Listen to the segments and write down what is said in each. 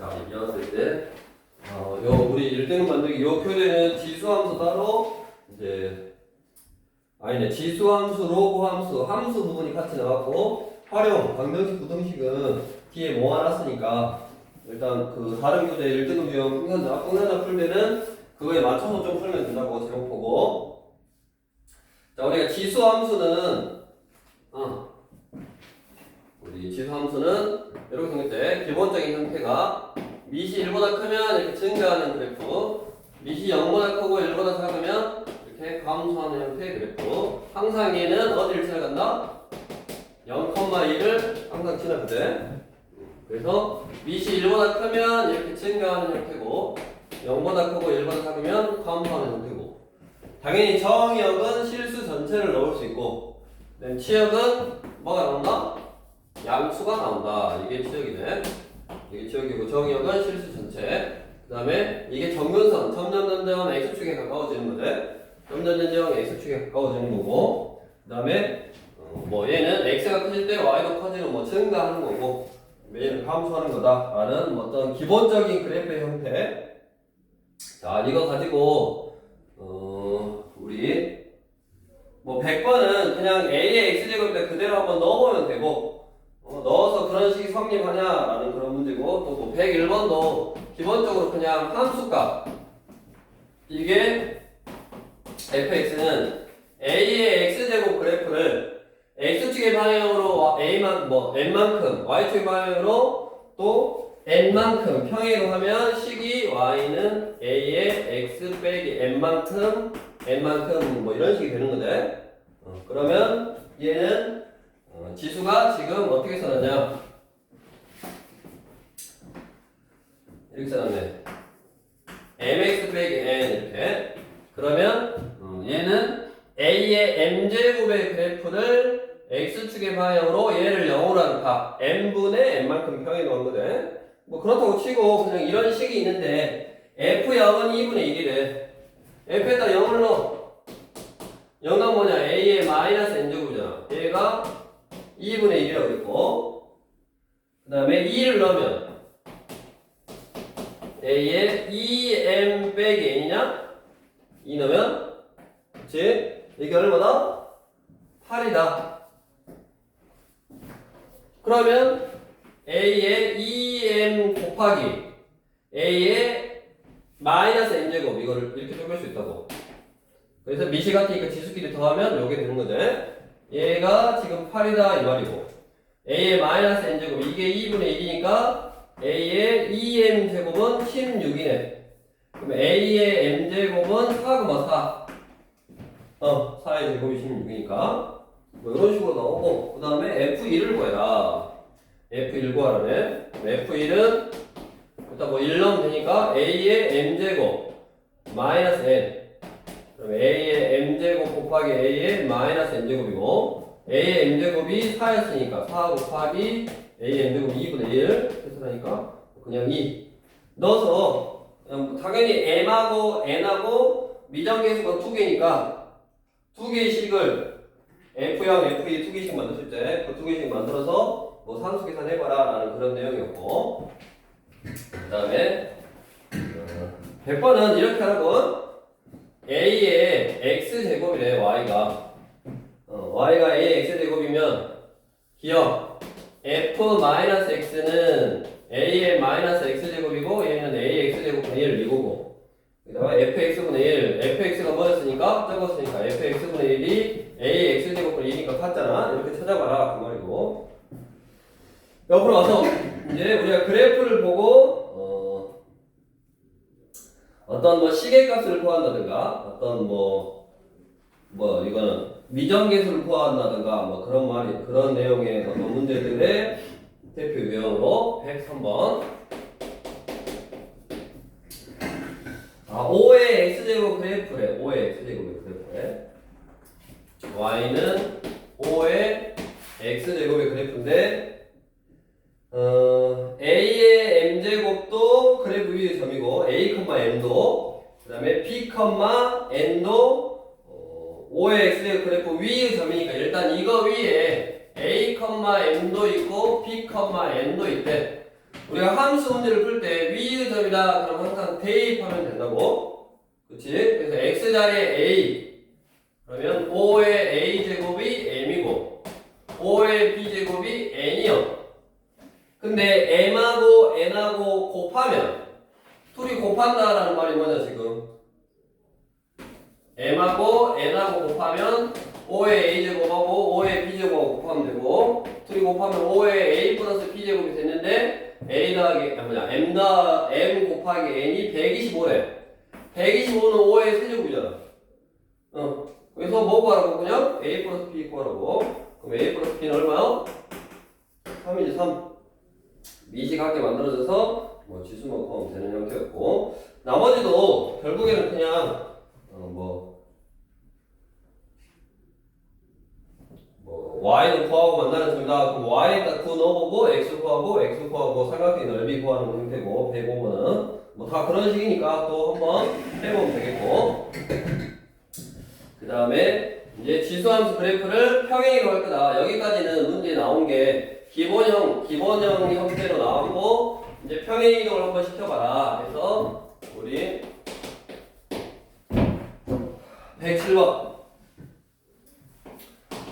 자, 이었을 때, 우리 1등급 만들기 요 표제는 지수함수 따로, 이제, 지수함수, 로그함수, 함수 부분이 같이 나왔고, 활용, 방정식, 부등식은 뒤에 모아놨으니까, 일단 그 다른 교재 1등급 유형 끝나자 풀면은 그거에 맞춰서 좀 풀면 된다고 제목 보고. 자, 우리가 지수함수는, 우리 지수함수는 이렇게 생겼대. 기본적인 형태가 밑이 1보다 크면 이렇게 증가하는 그래프, 밑이 0보다 크고 1보다 작으면 이렇게 감소하는 형태의 그래프. 항상 얘는 어디를 지나간다? 0,1을 항상 지나거든. 그래서 밑이 1보다 크면 이렇게 증가하는 형태고 0보다 크고 1보다 작으면 감소하는 형태고, 당연히 정역은 실수 전체를 넣을 수 있고, 치역은 뭐가 나온다? 양수가 나온다. 이게 치역이네. 이게 치역이고 정역은 실수 전체. 그 다음에 이게 정근선, 점점점점 x축에 가까워지는 거지. 점점점점 x축에 가까워지는 거고, 그 다음에 얘는 x가 커질 때 y도 커지는 증가하는 거고, 얘는 감소하는 거다라는 어떤 기본적인 그래프의 형태. 자, 이거 가지고 우리 100번은 그냥 a의 x제곱에 그대로 한번 넣어보면 되고, 넣어서 그런 식이 성립하냐라는 그런 문제고, 또 101번도 기본적으로 그냥 함수값, 이게 fx는 a의 x제곱 그래프를 x축의 방향으로 n만큼, y축의 방향으로 또 n만큼 평행으로 하면 식이 y는 a의 x 빼기 n만큼 이런 식이 되는 건데, 그러면 얘는 지수가 지금 어떻게 써놨냐? 이렇게 써놨네. mx 빼기 n 이렇게. 그러면 얘는 a의 m제곱의 그래프를 x축의 방향으로 얘를 0으로 하니까 n분의 n만큼 평행으로 한 거거든. 그렇다고 치고 그냥 이런 식이 있는데 f0은 2분의 1이래. f에다 0을 넣어. 0은 뭐냐? a의 마이너스 n제곱이잖아. 얘가 2분의 1이라고 했고, 그 다음에 2를 넣으면 a의 2m 빼기 n이냐? 2 넣으면, 그치? 이게 얼마다? 8이다. 그러면 a의 2m 곱하기 a의 마이너스 n제곱, 이거를 이렇게 쪼갤 수 있다고. 그래서 미시 같으니까 지수끼리 더하면 요게 되는 거지. 얘가 지금 8이다 이 말이고, a의 마이너스 n제곱, 이게 2분의 1이니까 a의 2m 제곱은 16이네. 그럼 a의 m제곱은 4,4. 4의 제곱이 16이니까 이런 식으로 나오고, 그 다음에 f1을 구해라. f1 구하라네. f1은 일단 1 넣으면 되니까 a의 m제곱 마이너스 n, 그럼 a의 m제곱 곱하기 a의 마이너스 n제곱이고, a의 m제곱이 4였으니까 4 곱하기 a의 m제곱 2분의 1 계산하니까 그냥 2 넣어서, 당연히 m하고 n하고 미정계수가 2개니까 2개의 식을 f0, f2 2개씩 만들었을 때 그 2개씩 만들어서 산수 계산해봐라 라는 그런 내용이었고, 그 다음에 100번은 이렇게 하라고. a의 x제곱이래. y가 a의 x제곱이면 기억 f-x는 a의 마이너스 x제곱이고 얘는 a의 x제곱분의 1 이거고, 그 다음에 fx분의 1, fx가 뭐였으니까? 적었으니까 fx분의 1이 a의 x제곱분의 1이니까 같잖아. 이렇게 찾아봐라 그 말이고, 옆으로 와서 이제 우리가 그래프를 보고 어떤 시계값을 구한다든가, 어떤 이거는 미정계수를 구한다든가 그런 내용의 어떤 문제들의 대표 유형으로 103번. 5의 x제곱 그래프래. 5의 x제곱의 그래프래. y는 5의 x제곱의 그래프인데, a의 m제곱도 그래프 위의 점이고 a, n도, 그 다음에 b, n도 5의 x제곱 그래프 위의 점이니까 일단 이거 위에 a, m도 있고 b, n도 있대. 우리가 함수 문제를 풀 때 위의 점이다 그럼 항상 대입하면 된다고. 그치? 그래서 x 자리에 a 그러면 5의 a 제곱이 m이고 5의 b 제곱이 n이요. 근데 m하고 n하고 곱하면 둘이 곱한다라는 말이 뭐냐 지금? m하고 n하고 곱하면 5의 a 제곱하고 5의 b 제곱하고 곱하면 되고 둘이 곱하면 5의 a 플러스 b 제곱이 됐는데 a 더하기 m 곱하기 n이 125래. 125는 5의 세제곱이잖아. 그래서 뭐 구하라고 그냥 a 플러스 b 구하라고. 그럼 a 플러스 b는 얼마요? 3이지 3. 미시하게 만들어져서 뭐 지수만 구하면 되는 형태였고 나머지도 결국에는 그냥 y는 구하고 만나는 점이다. 그럼 y에다 9 넣어보고 x 구하고 삼각형의 넓이 구하는 형태고 105번은 뭐 다 그런 식이니까 또 한번 해보면 되겠고 그 다음에 이제 지수함수 그래프를 평행이로 할 거다. 여기까지는 문제 나온 게 기본형 형태로 나왔고 이제 평행 이동을 한번 시켜봐라. 그래서 우리 107번.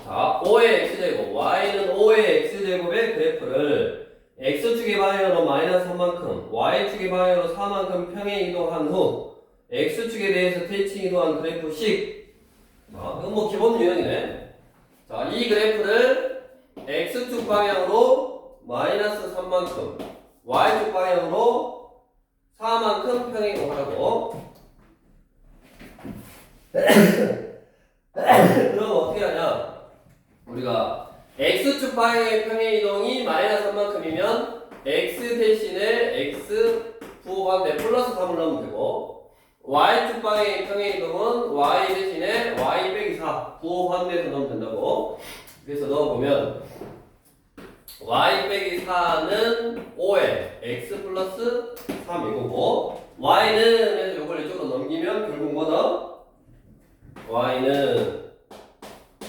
자, 5의 x제곱, y는 5의 x제곱의 그래프를 x축의 방향으로 마이너스 3만큼, y축의 방향으로 4만큼 평행 이동한 후 x축에 대해서 대칭 이동한 그래프식. 자, 이건 뭐 기본 유형이네. 자, 이 그래프를 x축 방향으로 마이너스 3만큼, y축 방향으로 4만큼 평행 이동하라고. 그럼 어떻게 하냐? 우리가 x축 방향의 평행 이동이 마이너스 3만큼이면 x 대신에 x 부호반대 플러스 3을 넣으면 되고 y축 방향의 평행 이동은 y 대신에 y 빼기 4 부호반대에서 넣으면 된다고. 그래서 넣어보면 y 빼기 4는 5에 x 플러스 3이고 y는 요걸 이쪽으로 넘기면 결국 뭐다? y는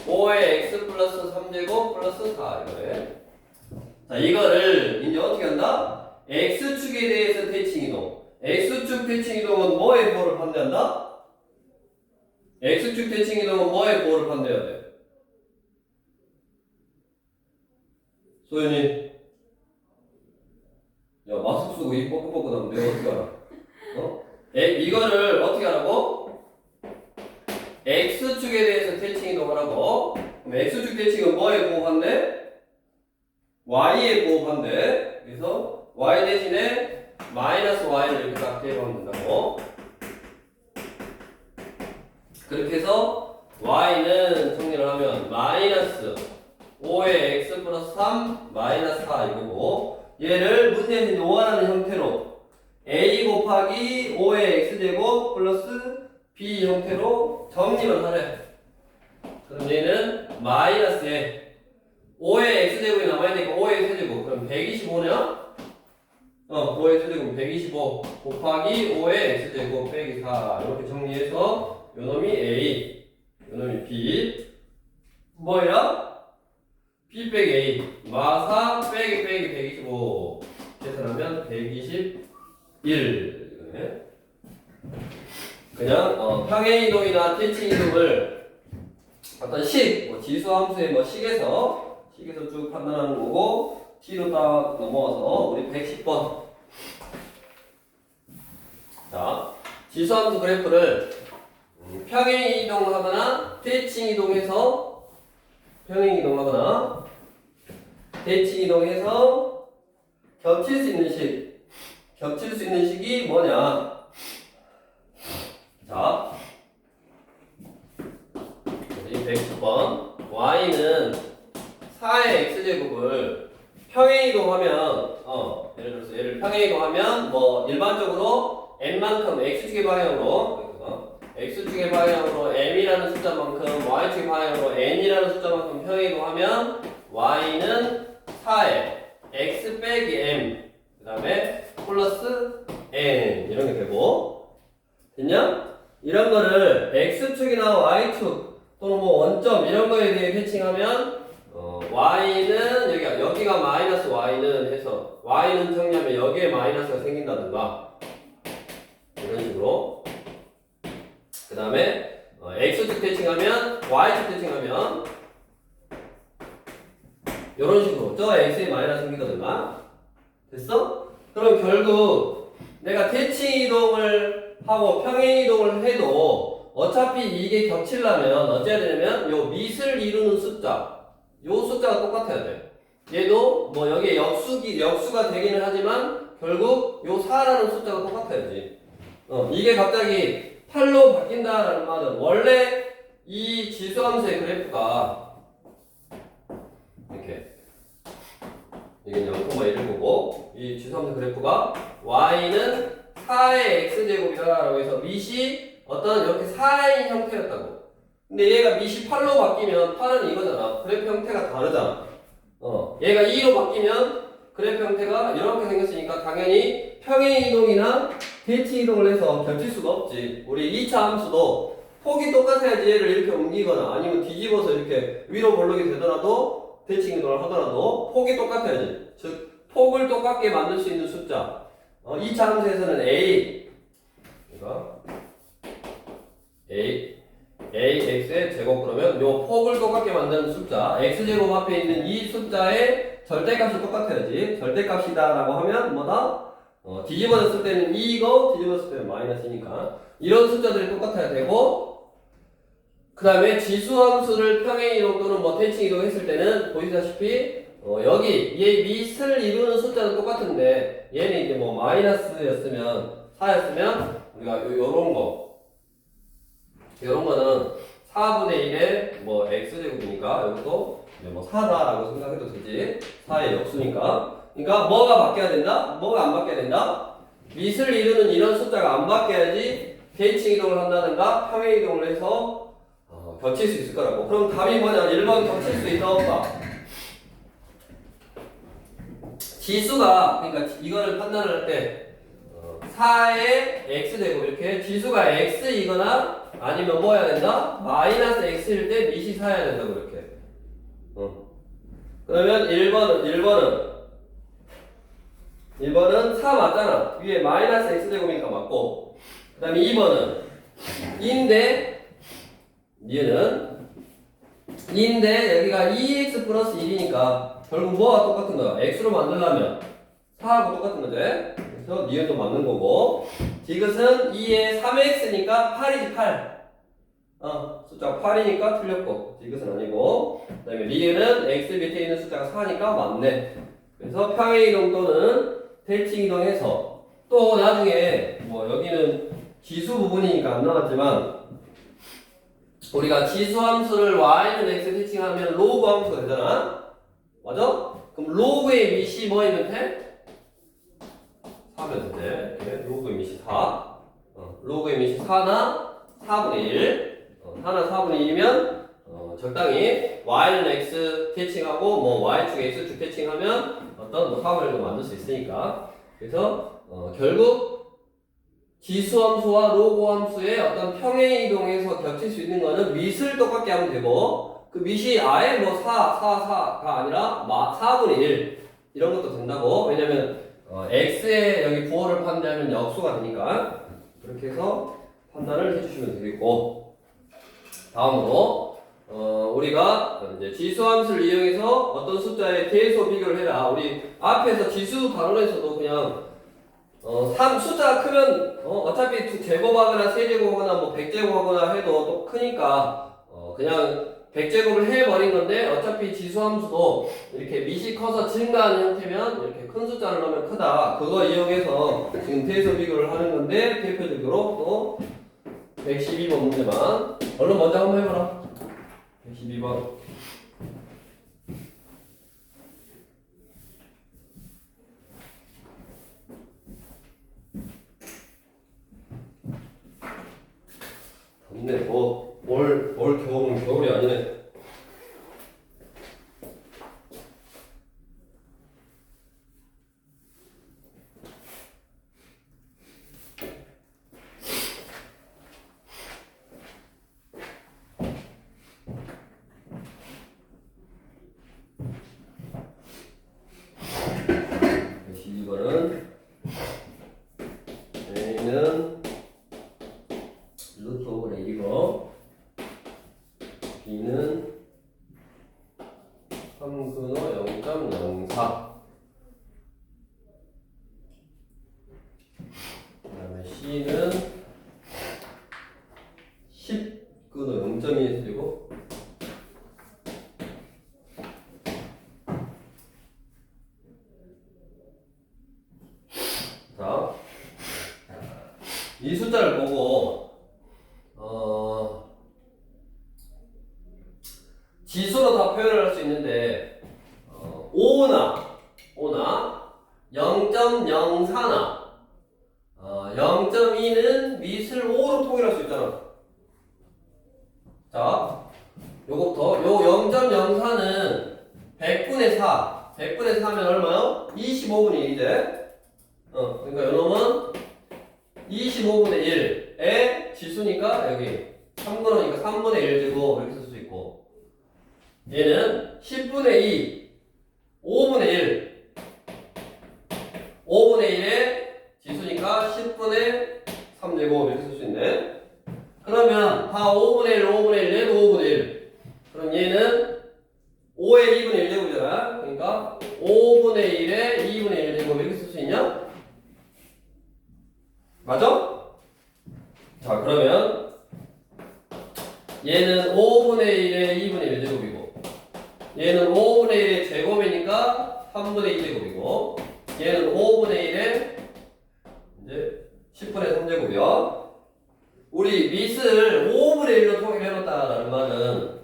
5의 x 플러스 3제곱 플러스 4 이거래. 자, 이거를 이제 어떻게 한다? x축에 대해서 대칭이동. x축 대칭이동은 뭐의 부호를 반대한다? x축 대칭이동은 뭐의 부호를 반대해야 돼? 소연이 야 마스크 쓰고 입 뻑뻑뻑 하면 내가 어떻게 알아? 이거를 어떻게 하라고? x축에 대해서 대칭 이동하라고. 그럼 x축 대칭은 뭐의 부호 반대? y의 부호 반대. 그래서 y 대신에 마이너스 y를 이렇게 딱 대입하면 된다고. 그렇게 해서 y는 정리를 하면 마이너스 5의 x 플러스 3 마이너스 4 이거고 얘를 문제에서 원하는 형태로 a 곱하기 5의 x제곱 플러스 b 형태로 정리를 하래. 그럼 얘는 마이너스에 5의 x제곱이 남아있으니까 5의 세제곱 그럼 125냐? 5의 세제곱 125 곱하기 5의 x제곱 빼기 4 이렇게 정리해서 요놈이 a 요놈이 b 뭐야? b 빼기 a 마4 빼기 125 계산하면 121 이거네. 그냥 평행 이동이나 대칭 이동을 어떤 뭐 지수 함수의 뭐 식에서 쭉 판단하는 거고 t로 딱 넘어와서 우리 110번. 자, 지수 함수 그래프를 평행 이동하거나 대칭 이동해서 평행 이동하거나 대칭 이동해서 겹칠 수 있는 식이 뭐냐? 자, 이 110번 y는 4의 x제곱을 평행이동하면 예를 들어서 얘를 평행이동하면 뭐 일반적으로 n만큼 x축의 방향으로 x축의 방향으로 m이라는 숫자만큼 y축의 방향으로 n이라는 숫자만큼 평행이동하면 y는 4의 x 빼기 m 그 다음에 플러스 n 이런 게 되고 됐냐? 이런 거를 x축이나 y축 또는 뭐 원점 이런 거에 대해 대칭하면 y는 여기 여기가 마이너스 y는 해서 y는 정리하면 여기에 마이너스가 생긴다든가 이런 식으로. 그 다음에 x축 대칭하면 y축 대칭하면 이런 식으로 저 x에 마이너스 생기다든가. 됐어? 그럼 결국 내가 대칭 이동을 하고 평행 이동을 해도 어차피 이게 겹치려면 어찌해야 되냐면 요 밑을 이루는 숫자, 요 숫자가 똑같아야 돼. 얘도 뭐 여기에 역수가 되기는 하지만 결국 요 4라는 숫자가 똑같아야지. 이게 갑자기 8로 바뀐다라는 말은 원래 이 지수함수의 그래프가 이렇게 이게 0,1을 보고 이 지수함수 그래프가 y는 4의 x제곱이다라고 해서 밑이 어떤 이렇게 4인 형태였다고. 근데 얘가 밑이 8로 바뀌면 8은 이거잖아. 그래프 형태가 다르잖아. 얘가 2로 바뀌면 그래프 형태가 이렇게 생겼으니까 당연히 평행 이동이나 대칭 이동을 해서 겹칠 수가 없지. 우리 2차 함수도 폭이 똑같아야지 얘를 이렇게 옮기거나 아니면 뒤집어서 이렇게 위로 볼록이 되더라도 대칭 이동을 하더라도 폭이 똑같아야지. 즉 폭을 똑같게 만들 수 있는 숫자. 2차 함수에서는 ax의 제곱 그러면 요 폭을 똑같게 만드는 숫자 x제곱 앞에 있는 이 숫자의 절대값이 똑같아야지. 절대값이다 라고 하면 뭐다? 뒤집어졌을 때는 2이고 뒤집어졌을 때는 마이너스니까 이런 숫자들이 똑같아야 되고, 그 다음에 지수함수를 평행이동 또는 뭐 대칭이동 했을 때는 보시다시피 여기 얘 밑을 이루는 숫자는 똑같은데 얘는 이제 뭐 마이너스였으면 4였으면 우리가 요런 거는 4분의 1의 뭐 x제곱이니까 이것도 뭐 4다라고 생각해도 되지. 4의 역수니까. 그러니까 뭐가 바뀌어야 된다? 뭐가 안 바뀌어야 된다? 밑을 이루는 이런 숫자가 안 바뀌어야지 대칭 이동을 한다든가 평행 이동을 해서 겹칠 수 있을 거라고. 그럼 답이 뭐냐? 1번 겹칠 수 있다 없다? 지수가, 그러니까 이거를 판단을 할 때 4의 x제곱 이렇게 지수가 x이거나 아니면 뭐 해야 된다? 마이너스 x일 때 밑이 4해야 된다고 이렇게. 그러면 1번은 4 맞잖아. 위에 마이너스 x제곱이니까 맞고, 그 다음에 2번은 2인데 여기가 2x 플러스 1이니까 결국 뭐가 똑같은 거야? x로 만들려면 4하고 똑같은 거지? 그래서 니은도 맞는 거고, 디귿은 2에 3x니까 8이지 8. 숫자가 8이니까 틀렸고 디귿은 아니고, 그 다음에 리은은 x 밑에 있는 숫자가 4니까 맞네. 그래서 평행이동 또는 대칭이동해서 또 나중에 뭐 여기는 지수 부분이니까 안 나왔지만 우리가 지수함수를 y는 x 대칭하면 로그 함수가 되잖아. 맞아? 그럼 로그의 밑이 뭐이면 돼? 4면 돼. 이렇게 로그의 밑이 4. 로그의 밑이 4나 4분의 1. 4나 4분의 1이면 적당히 y는 x 대칭하고 뭐 y축 x축 대칭하면 어떤 뭐 4분의 1도 만들 수 있으니까. 그래서 결국 지수함수와 로그함수의 어떤 평행이동에서 겹칠 수 있는 거는 밑을 똑같게 하면 되고, 그 밑이 아예 뭐 4가 아니라 4분의 1 이런 것도 된다고. 왜냐면 x에 여기 부호를 판단하면 역수가 되니까 그렇게 해서 판단을 해주시면 되겠고, 다음으로 우리가 이제 지수함수를 이용해서 어떤 숫자의 대소 비교를 해라. 우리 앞에서 지수 단원에서도 그냥 숫자가 크면 어차피 제곱하거나 세제곱하거나 뭐 100제곱하거나 해도 또 크니까 그냥 100제곱을 해버린 건데, 어차피 지수함수도 이렇게 밑이 커서 증가하는 형태면 이렇게 큰 숫자를 넣으면 크다. 그거 이용해서 지금 대소 비교를 하는 건데, 대표적으로 또 112번 문제만 얼른 먼저 한번 해보라. 112번. 덥네. 올 겨울은 겨울이 아니네. 0.04. 그 다음에 C는 10, 그도 0.2 쓰고 자, 이 숫자를 보고 지수로 다 표현을 할 수 있는데 5나 0.04나 0.2는 밑을 5로 통일할 수 있잖아. 자, 요거부터 요 0.04는 100분의 4 100분의 4면 얼마요? 25분의 1이지. 그러니까 요놈은 25분의 1의 지수니까 여기 3분의 3분의 1제곱 이렇게 쓸 수 있고, 얘는 10분의 2 5분의 1 5분의 1의 지수니까 10분의 3제곱 이렇게 쓸 수 있네. 그러면 다 5분의 1 5분의 1 얘도 5분의 1. 그럼 얘는 5의 2분의 1제곱이잖아. 그러니까 5분의 1의 2분의 1제곱 이렇게 쓸 수 있냐? 맞아? 자, 그러면 얘는 5분의 1의 2분의 1제곱이고 얘는 5분의 1의 제곱이니까 3분의 2제곱이고 얘는 5분의 1의 이제 10분의 3제곱이야. 우리 밑을 5분의 1로 통일해놨다라는 말은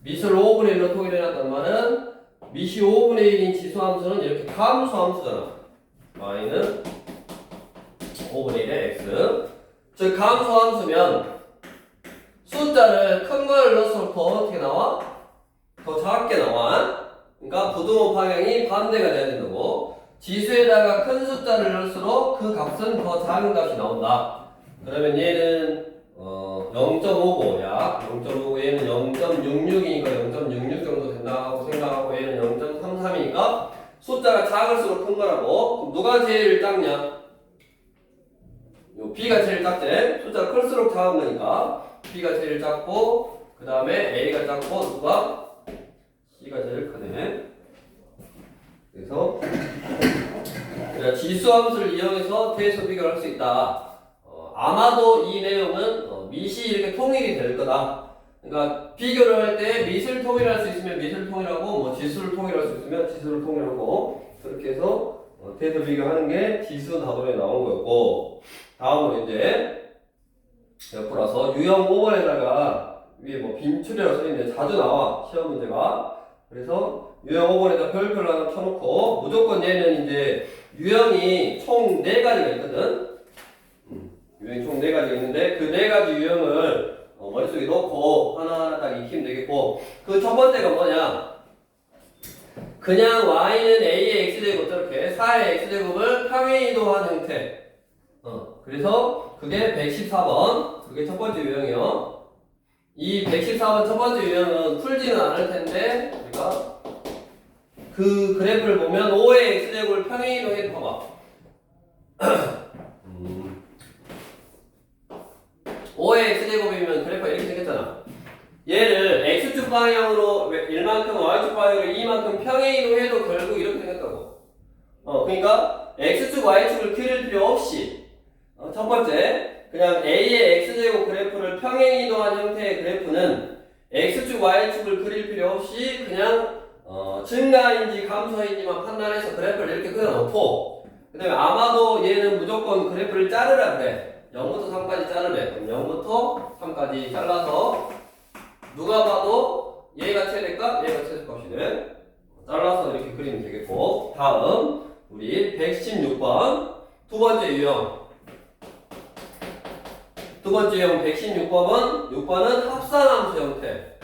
밑을 5분의 1로 통일해놨다는 말은 밑이 5분의 1인 지수함수는 이렇게 감수함수잖아. y는 5분의 1의 x. 즉 감수함수면 숫자를 큰 걸 넣을수록 더 어떻게 나와? 더 작게 나와. 그러니까 부등호 방향이 반대가 돼야 된다고. 지수에다가 큰 숫자를 넣을수록 그 값은 더 작은 값이 나온다. 그러면 얘는 0.59 약 0.59, 얘는 0.66이니까 0.66 정도 된다고 생각하고 얘는 0.33이니까 숫자가 작을수록 큰 거라고. 그럼 누가 제일 작냐? 요 B가 제일 작지? 숫자가 클수록 작은 거니까 B가 제일 작고 그 다음에 A가 작고 누가? C가 제일 크네. 그래서 지수함수를 이용해서 대수 비교를 할 수 있다. 아마도 이 내용은 밑이 이렇게 통일이 될 거다. 그러니까 비교를 할 때 밑을 통일할 수 있으면 밑을 통일하고 뭐 지수를 통일할 수 있으면 지수를 통일하고 그렇게 해서 대수 비교하는 게 지수 답변에 나온 거였고, 다음으로 이제 옆으로 와서 유형 5번에다가 위에 뭐 빈출이라고 써있는데 자주 나와 시험 문제가. 그래서 유형 5번에다 별표를 하나 쳐놓고 무조건 얘는 이제 유형이 총 4가지가 있거든. 유형이 총 4가지가 있는데 그 4가지 유형을 머릿속에 넣고 하나하나 딱 익히면 되겠고, 그 첫 번째가 뭐냐? 그냥 y는 a의 x제곱 저렇게 4의 x제곱을 평행이동한 형태. 그래서 그게 114번. 그게 첫 번째 유형이요. 이 114번 첫 번째 유형은 풀지는 않을 텐데 우리가 그 그래프를 보면 5의 x제곱을 평행이동해 봐봐. 5의 x제곱이면 그래프가 이렇게 생겼잖아. 얘를 x축 방향으로 1만큼 y축 방향으로 2만큼 평행이동해도 결국 이렇게 생겼다고. 그러니까 x축 y축을 그릴 필요 없이 첫 번째 그냥 a의 x제곱 그래프를 평행이동한 형태의 그래프는 x축 y축을 그릴 필요 없이 그냥 증가인지 감소인지만 판단해서 그래프를 이렇게 그려놓고, 그 다음에 아마도 얘는 무조건 그래프를 자르라 그래. 0부터 3까지 자르래. 그럼 0부터 3까지 잘라서 누가 봐도 얘가 최대값, 얘가 최소값이네. 잘라서 이렇게 그리면 되겠고, 다음 우리 116번 두 번째 유형. 두 번째 유형 116번은 6번은 합산함수 형태.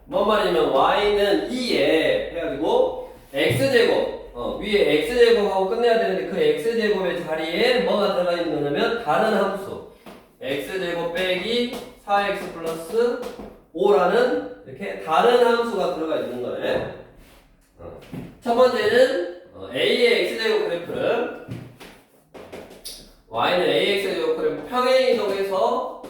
뭔 말이냐면 y는 2에 해가지고 x제곱 위에 x제곱하고 끝내야 되는데 그 x제곱의 자리에 뭐가 들어가 있는 거냐면 다른 함수 x제곱 빼기 4x 플러스 5라는 이렇게 다른 함수가 들어가 있는 거네. 첫 번째는 a의 x제곱 그래프를 y는 ax 제곱 그래프 평행이동해서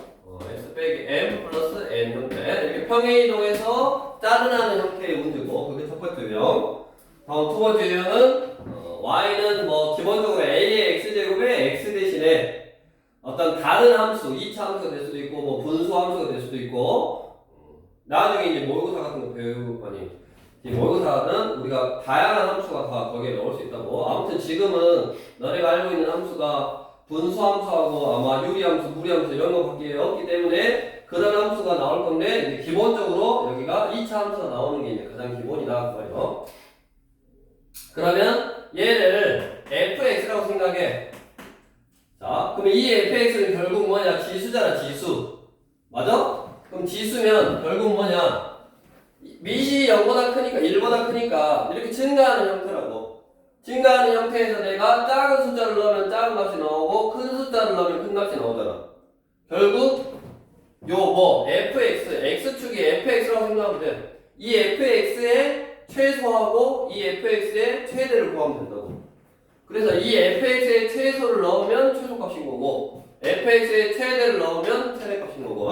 x 빼기 m 플러스 n 형태 이렇게 평행이동해서 짜르나는 형태의 문제고, 그게 첫 번째 유형. 다음 두 번째 유형은 y는 뭐 기본적으로 a의 x제곱에 x 대신에 어떤 다른 함수, 2차 함수가 될 수도 있고 뭐 분수 함수가 될 수도 있고 나중에 이제 모의고사 같은 거 배우고 아니 이 모의고사는 우리가 다양한 함수가 다 거기에 넣을 수 있다고. 아무튼 지금은 너네가 알고 있는 함수가 분수 함수하고 아마 유리 함수, 무리 함수 이런 거밖에 없기 때문에 그런 함수가 나올 건데 이제 기본적으로 여기가 2차 함수가 나오는 게 이제 가장 기본이다 그 말이요. 그러면 얘를 fx라고 생각해. 자, 그럼 이 fx는 결국 뭐냐? 지수잖아, 지수. 맞아? 그럼 지수면 결국 뭐냐? 밑이 0보다 크니까 1보다 크니까 이렇게 증가하는 형태라고. 증가하는 형태에서 내가 작은 숫자를 넣으면 작은 값이 나오고 큰 숫자를 넣으면 큰 값이 나오잖아. 결국 요 뭐 fx, x축이 fx라고 생각하면 돼. 이 fx의 최소하고 이 fx의 최대를 구하면 된다고. 그래서 이 fx의 최소를 넣으면 최소값인 거고 fx의 최대를 넣으면 최대값인 거고.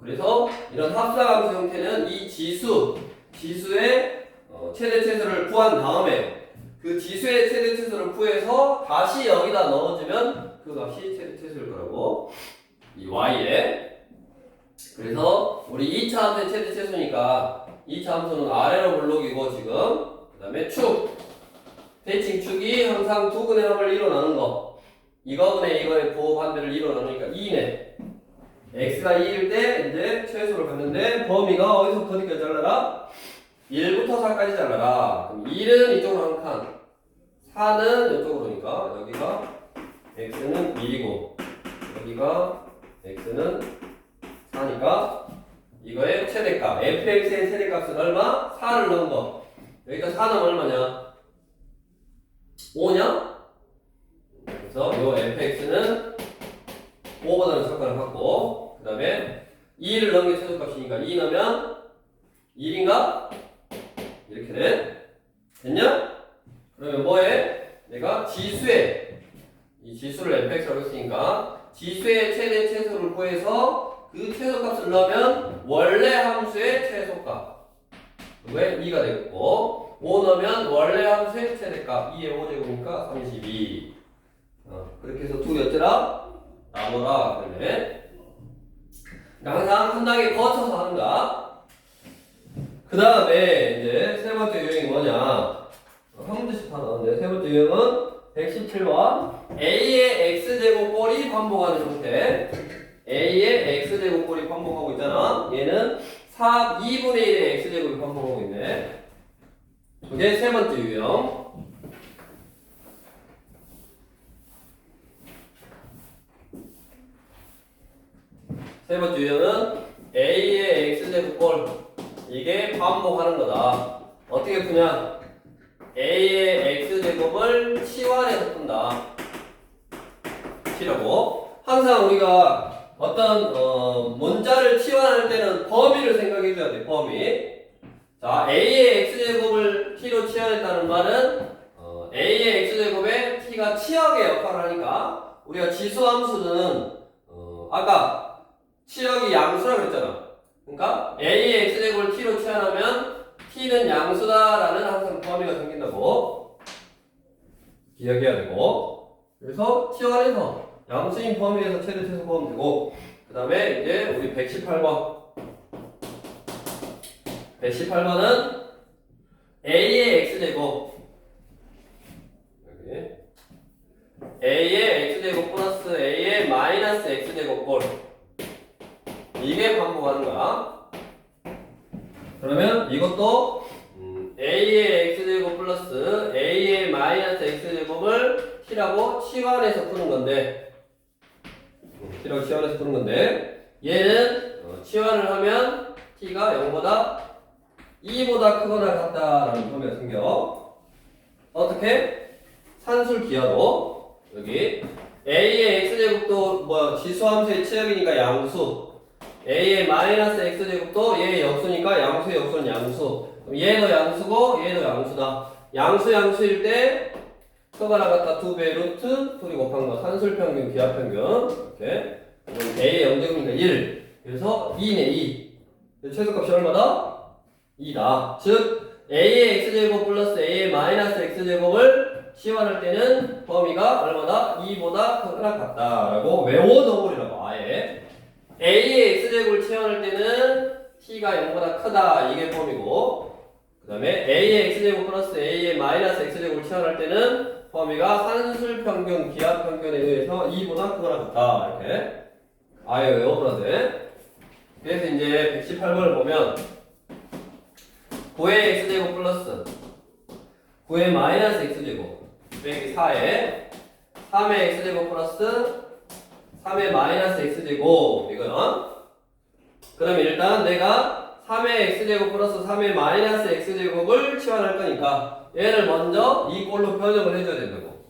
그래서 이런 합사함수 형태는 이 지수의 최대 최소를 구한 다음에 그 지수의 최대 최소를 구해서 다시 여기다 넣어주면 그 값이 최대 최소일 거라고. 이 y에. 그래서 우리 2차 함수의 최대 최소니까 2차 함수는 아래로 블록이고 지금 그 다음에 축 대칭축이 항상 두근의 합을 이뤄나는 거 이거분의 이거의 부호반대를 이뤄나니까 2네. x가 2일 때 이제 최소를 갖는데 범위가 어디서부터 어디까지 잘라라? 1부터 4까지 잘라라. 그럼 1은 이쪽으로 한 칸 4는 이쪽으로니까 여기가 x는 1이고 여기가 x는 4니까 이거의 최대값 fx의 최대값은 얼마? 4를 넣은 거. 여기가 4 넣으면 얼마냐? 5냐? 그래서 요 fx는 5보다는 작가를 갖고 그 다음에 2를 넣은 게 최소값이니까 2 넣으면 1인가? 이렇게 돼. 됐냐? 그러면 뭐해? 내가 이 지수를 fx라고 했으니까 지수의 최대 최소를 구해서 그 최소값을 넣으면 원래 함수의 최소값 그게 2가 되겠고 5 넣으면 원래 함수의 최대값 2의 5제곱이니까 32 그렇게 해서 두 개째라 나눠라 그러네. 항상 한 단계 거쳐서 하는가. 그 다음에 이제 세 번째 유형이 뭐냐? 한 문제씩 다 나왔는데 세 번째 유형은 117번 a의 x제곱꼴이 반복하는 형태. a의 x제곱꼴이 반복하고 있잖아. 얘는 2분의 1의 x제곱이 반복하고 있네. 그게 세 번째 유형. 세 번째 유형은 a의 x제곱꼴 이게 반복하는 거다. 어떻게 푸냐? a의 x제곱을 치환해서 푼다. 치라고. 항상 우리가 어떤 문자를 치환할 때는 범위를 생각해 줘야 돼. 범위. 자, a의 x제곱을 t로 치환했다는 말은 a의 x제곱에 t가 치역의 역할을 하니까 우리가 지수함수는 아까 치역이 양수라고 했잖아. 그러니까 a의 x제곱을 t로 치환하면 t는 양수다라는 항상 범위가 생긴다고 기억해야 되고 그래서 치환해서 양수인 범위에서 최대 최소 구하면 되고 그 다음에 이제 우리 118번은 a의 x제곱 여기 a의 x제곱 플러스 a의 마이너스 x제곱꼴 이게 반복하는 거야. 그러면 이것도 a의 x제곱 플러스 a의 마이너스 x제곱을 t라고 치환해서 푸는 건데 t라고 치환해서 푸는 건데 얘는 치환을 하면 t가 0보다 2보다 크거나 같다라는 범위가 생겨. 어떻게? 산술 기하로 여기 a의 x제곱도 뭐 지수함수의 치역이니까 양수 a의 마이너스 x제곱도 얘의 역수니까 양수의 역수는 양수. 그럼 얘도 양수고 얘도 양수다. 양수일 때 크거나 같다 2배 루트 둘이 곱한 거 산술평균 기하평균 이렇게 a의 0제곱이니까 1 그래서 2네 2 최소값이 얼마다? 2다. 즉 a의 x제곱 플러스 a의 마이너스 x제곱을 치환할 때는 범위가 얼마다? 2보다 크거나 같다라고 외워둬버리라고 아예. a의 x제곱을 치환할 때는 t가 0보다 크다 이게 범위고, 그 다음에 a의 x제곱 플러스 a의 마이너스 x제곱을 치환할 때는 범위가 산술평균, 기하평균에 의해서 2보다 크거나 같다 이렇게 아예 외워둬야 돼. 그래서 이제 118번을 보면 9의 x제곱 플러스 9의 마이너스 x제곱 빼기 4의 3의 x제곱 플러스 3의 마이너스 x제곱 이거요. 그럼 일단 내가 3의 x제곱 플러스 3의 마이너스 x제곱을 치환할 거니까 얘를 먼저 이 꼴로 변형을 해줘야 된다고.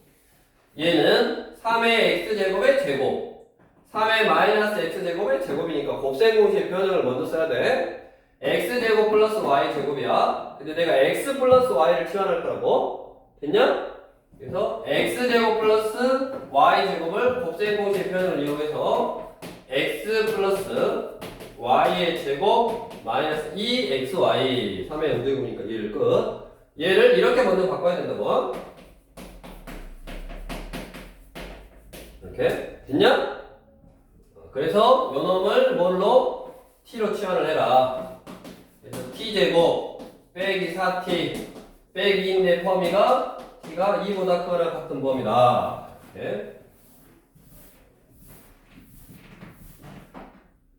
얘는 3의 x제곱의 제곱 3의 마이너스 x제곱의 제곱이니까 곱셈공식의 변형을 먼저 써야 돼. x제곱 플러스 y제곱이야. 근데 내가 x 플러스 y를 치환할 거라고. 됐냐? 그래서 x제곱 플러스 y제곱을 곱셈공식의 표현을 이용해서 x 플러스 y의 제곱 마이너스 2xy 3의 연제곱이니까 얘를 끝. 얘를 이렇게 먼저 바꿔야 된다고. 이렇게 됐냐? 그래서 요 놈을 뭘로? t로 치환을 해라. 그래서 t제곱 빼기 4t 빼기 2의 범위가 t가 2보다 크거나 같은 범위다. 이렇게.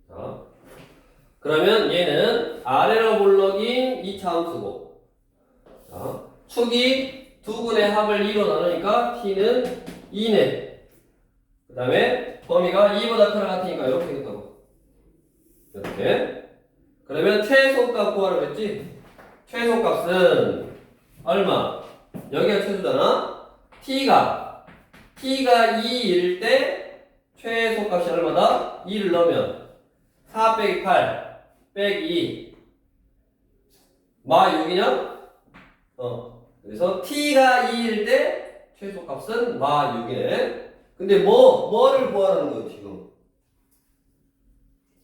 자, 그러면 얘는 아래로 볼록인 2차 함수고, 자, 축이 두 군의 합을 2로 나누니까 t는 2네. 그 다음에 범위가 2보다 크거나 같으니까 이렇게 되겠다고. 이렇게. 그러면 최소값 구하라고 했지? 최소값은 얼마? 여기가 최소잖아? t가 2일 때 최소값이 얼마다? 2를 넣으면 4 빼기 8 빼기 2 마 6이냐? 그래서 t가 2일 때 최소값은 마 6이네. 근데 뭐를 구하라는 거야 지금?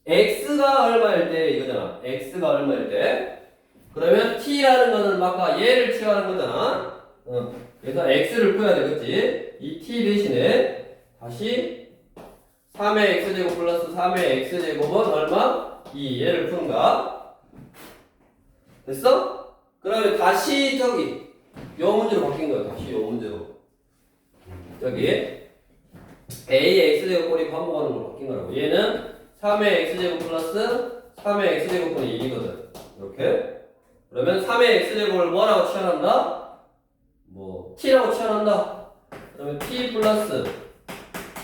x가 얼마일 때 이거잖아. x가 얼마일 때. 그러면 t라는 거는 아까 얘를 치환하는 거잖아. 그래서 x를 풀어야 되겠지. 이 t 대신에 다시 3의 x제곱 플러스 3의 x제곱은 얼마? 2. 얘를 푸는 거야. 됐어? 그러면 다시 저기 요 문제로 바뀐 거야. 다시 요 문제로. 여기 a의 x제곱 꼴이 반복하는 걸로 바뀐 거라고. 얘는 3의 x제곱 플러스 3의 x제곱분이 1이거든. 이렇게. 그러면 3의 x제곱을 뭐라고 치환한다? t라고 치환한다. 그러면 t 플러스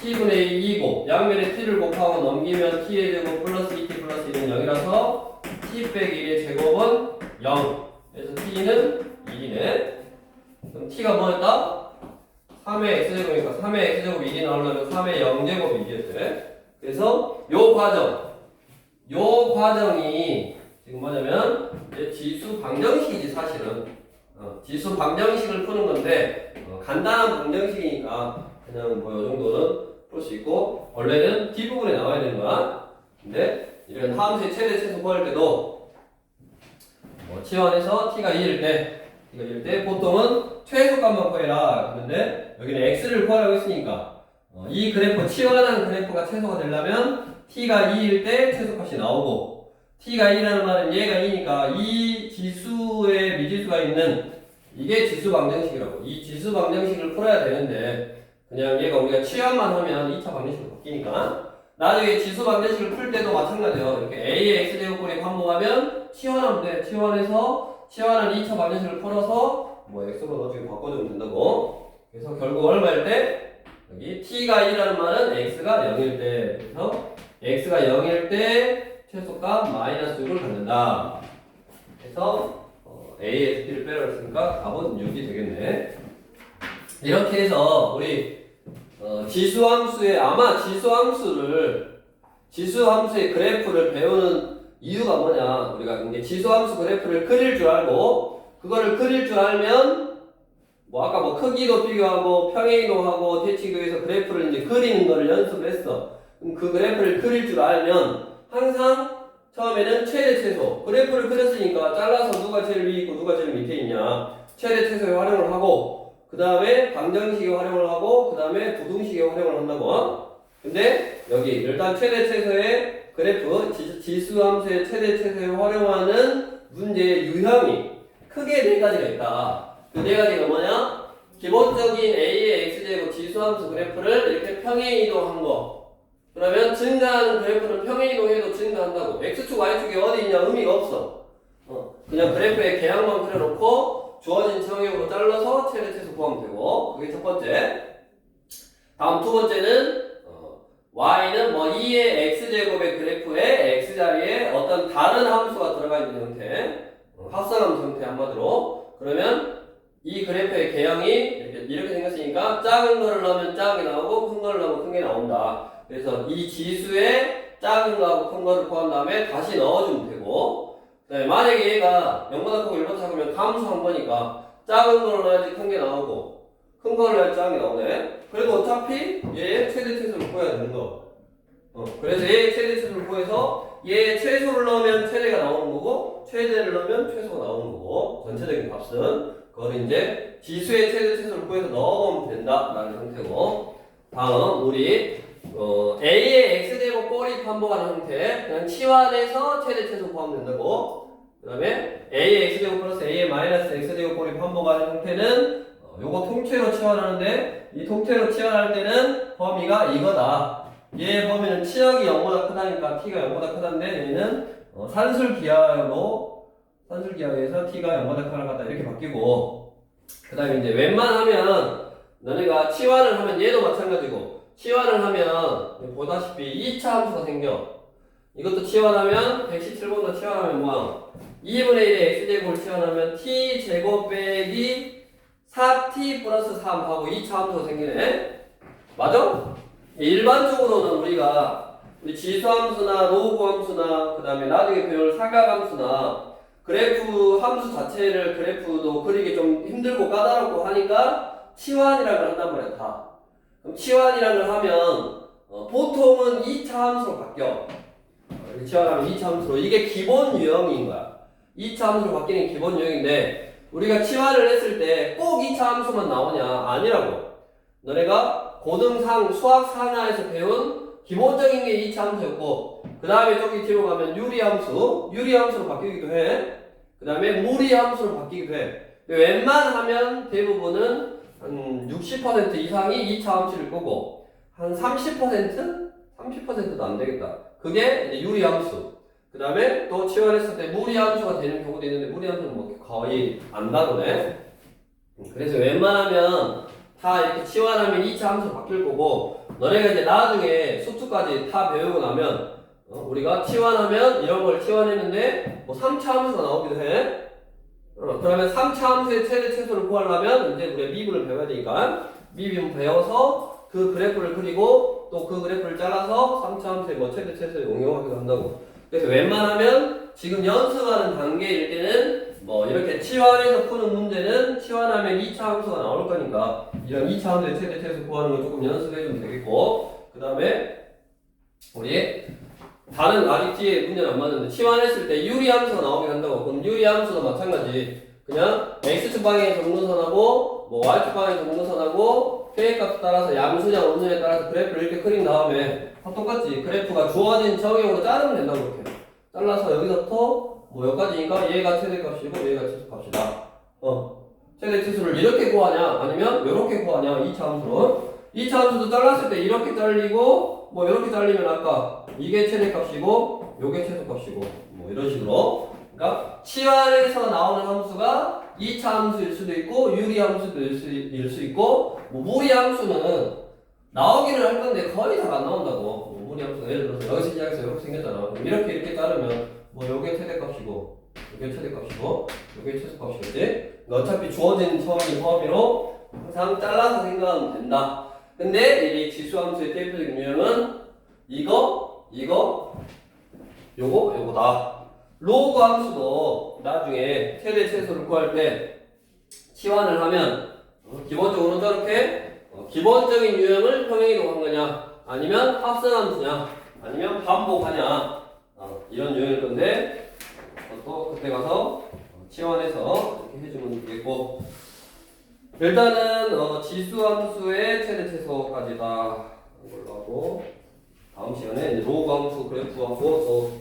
t분의 2이고 양면에 t를 곱하고 넘기면 t의 제곱 플러스 2t 플러스 1은 0이라서 t 빼기 1의 제곱은 0. 그래서 t는 1이네. 그럼 t가 뭐였다? 3의 x제곱이니까 3의 x제곱 1이 나오려면 3의 0제곱이 1이었대. 그래서 요 과정이 지금 뭐냐면 지수 방정식이지 사실은. 지수 방정식을 푸는 건데 간단한 방정식이니까 그냥 뭐 요 정도는 풀 수 있고, 원래는 뒷부분에 나와야 되는 거야. 근데 이런 함수의 최대 최소 구할 때도 치환해서 t가 2일 때 보통은 최소값만 구해라 그런데 여기는 x를 구하라고 했으니까 이 그래프 치환한 그래프가 최소가 되려면 t가 2일 때 최소값이 나오고, t가 2라는 말은 얘가 2니까 이 지수에 미지수가 있는 이게 지수 방정식이라고. 이 지수 방정식을 풀어야 되는데 그냥 얘가 우리가 치환만 하면 2차 방정식으로 바뀌니까 나중에 지수 방정식을 풀 때도 마찬가지예요. 이렇게 a의 x제곱꼴이 반복하면 치환하면 돼. 치환해서 치환한 2차 방정식을 풀어서 x로 나중에 바꿔주면 된다고. 그래서 결국 얼마일 때 여기 t가 2라는 말은 x가 0일 때, 그래서 x가 0일 때 최소값 마이너스 6을 갖는다. 그래서 a에서 t를 빼라 했으니까 답은 6이 되겠네. 이렇게 해서 우리 지수함수의 지수함수의 그래프를 배우는 이유가 뭐냐? 우리가 이제 지수함수 그래프를 그릴 줄 알고, 그거를 그릴 줄 알면 아까 크기도 비교하고 평행이동하고 대칭교에서 그래프를 이제 그리는 거를 연습을 했어. 그럼 그 그래프를 그릴 줄 알면 항상 처음에는 최대 최소. 그래프를 그렸으니까 잘라서 누가 제일 위에 있고 누가 제일 밑에 있냐. 최대 최소에 활용을 하고, 그 다음에 방정식에 활용을 하고, 그 다음에 부등식에 활용을 한다고. 근데 여기 일단 최대 최소의 그래프, 지수 함수의 최대 최소에 활용하는 문제의 유형이 크게 네 가지가 있다. 그 네 가지가 뭐냐? 기본적인 A의 X제곱 지수함수 그래프를 이렇게 평행 이동한 거. 그러면 증가하는 그래프는 평행 이동해도 증가한다고. X축, Y축이 어디 있냐? 의미가 없어. 그냥 그래프에 개항만 그려놓고 주어진 정역으로 잘라서 최대 최소 구하면 되고. 그게 첫 번째. 다음 두 번째는 Y는 뭐 2의 X제곱의 그래프에 X자리에 어떤 다른 함수가 들어가 있는 형태. 합성함수 형태 한마디로. 그러면 이 그래프의 개형이 이렇게 생겼으니까 작은 거를 넣으면 작은 게 나오고 큰 거를 넣으면 큰 게 나온다. 그래서 이 지수에 작은 거하고 큰 거를 구한 다음에 다시 넣어주면 되고, 그다음에 만약에 얘가 0보다 크고 1보다 작으면 감소한 거니까 작은 거를 넣어야지 큰 게 나오고 큰 거를 넣어야지 작은 게 나오네. 그래도 어차피 얘의 최대 최소를 구해야 되는 거. 그래서 얘의 최대 최소를 구해서 얘의 최소를 넣으면 최대가 나오는 거고 최대를 넣으면 최소가 나오는 거고, 전체적인 값은 그걸 이제 지수의 최대 최소를 구해서 넣어보면 된다라는 형태고. 다음 우리 A의 X제곱 꼬리 반복하는 형태, 그냥 치환해서 최대 최소 구하면 된다고. 그 다음에 A의 X제곱 플러스 A의 마이너스 X제곱 꼬리 반복하는 형태는 요거 통째로 치환하는데, 이 통째로 치환할 때는 범위가 이거다. 얘의 범위는 치역이 0보다 크다니까 t가 0보다 크다인데 얘는 산술기하에서 t가 0보다 크다 이렇게 바뀌고, 그 다음에 이제 웬만하면 너네가 치환을 하면 얘도 마찬가지고, 치환을 하면 보다시피 2차 함수가 생겨. 이것도 치환하면 117번도 치환하면 뭐야? 2분의 1의 x제곱을 치환하면 t제곱 빼기 4t 플러스 3 하고 2차 함수가 생기네. 맞아? 일반적으로는 우리가 지수함수나 로그함수나 그 다음에 나중에 배울 사각함수나 그래프 함수 자체를 그래프도 그리기 좀 힘들고 까다롭고 하니까 치환이라고 한단 말이야. 다. 그럼 치환이라고 하면 보통은 2차 함수로 바뀌어. 치환하면 2차 함수로. 이게 기본 유형인 거야. 2차 함수로 바뀌는 기본 유형인데, 우리가 치환을 했을 때 꼭 2차 함수만 나오냐? 아니라고. 너네가 고등상 수학 산하에서 배운 기본적인 게 2차 함수였고, 그 다음에 저기 뒤로 가면 유리함수로 바뀌기도 해. 그 다음에 무리함수로 바뀌기도 해. 웬만하면 대부분은 한 60% 이상이 2차 함수일 거고, 한 30%? 30%도 안 되겠다. 그게 이제 유리함수. 그 다음에 또 치환했을 때 무리함수가 되는 경우도 있는데, 무리함수는 뭐 거의 안 다루네. 그래서 웬만하면 다 이렇게 치환하면 2차 함수로 바뀔 거고, 너네가 이제 나중에 수투까지 다 배우고 나면 우리가 치환하면 이런 걸 치환했는데 뭐 3차 함수가 나오기도 해. 그러면 3차 함수의 최대 최소를 구하려면 이제 우리가 미분을 배워야 되니까 미분 배워서 그 그래프를 그리고 또 그 그래프를 잘라서 3차 함수의 뭐 최대 최소에 응용하기도 한다고. 그래서 웬만하면 지금 연습하는 단계일 때는 뭐 이렇게 치환해서 푸는 문제는 치환하면 2차 함수가 나올 거니까 이런 2차 함수의 최대 최소 구하는 거 조금 연습해주면 되겠고, 그 다음에 우리 다른 아직 뒤에 문제는 안 맞는데 치환했을 때 유리함수가 나오긴 한다고. 그럼 유리함수도 마찬가지. 그냥 x축 방향의 정근선하고 뭐 y축 방향의 정근선하고 K값 따라서 양수냐 원수냐에 따라서 그래프를 이렇게 그린 다음에 다 똑같지. 그래프가 주어진 정형으로 자르면 된다고. 이렇게 잘라서 여기서부터 뭐 여기까지니까 얘가 최대값이고 얘가 최소값이다. 최대 최소를 이렇게 구하냐 아니면 이렇게 구하냐. 2차 함수로 2차 함수도 잘랐을 때 이렇게 잘리고 뭐 이렇게 잘리면 아까 이게 최대값이고 요게 최소값이고 뭐 이런 식으로. 그러니까 치환에서 나오는 함수가 2차 함수일 수도 있고 유리 함수일 수 있고, 뭐 무리 함수는 나오기는 할 건데 거의 다 안 나온다고. 뭐 무리 함수가 예를 들어서 여기서 시작해서 이렇게 생겼잖아. 그럼 이렇게 자르면 뭐 요게 최대값이고 요게 최대값이고 요게 최소값이겠지. 어차피 주어진 범위로 항상 잘라서 생각하면 된다. 근데 이 지수함수의 대표적인 유형은 요거다. 로그 함수도 나중에 최대 최소를 구할 때 치환을 하면 기본적으로 저렇게 기본적인 유형을 평행이동한 거냐 아니면 합성함수냐 아니면 반복하냐 이런 유형일 건데 또 그때 가서 치환해서 이렇게 해주면 되겠고 일단은 지수 함수의 최대 최소까지다 이걸로 하고 다음 시간에 이제 로그 함수 그래프하고 또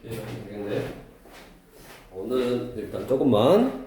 이렇게 하면 되겠네. 오늘은 일단 조금만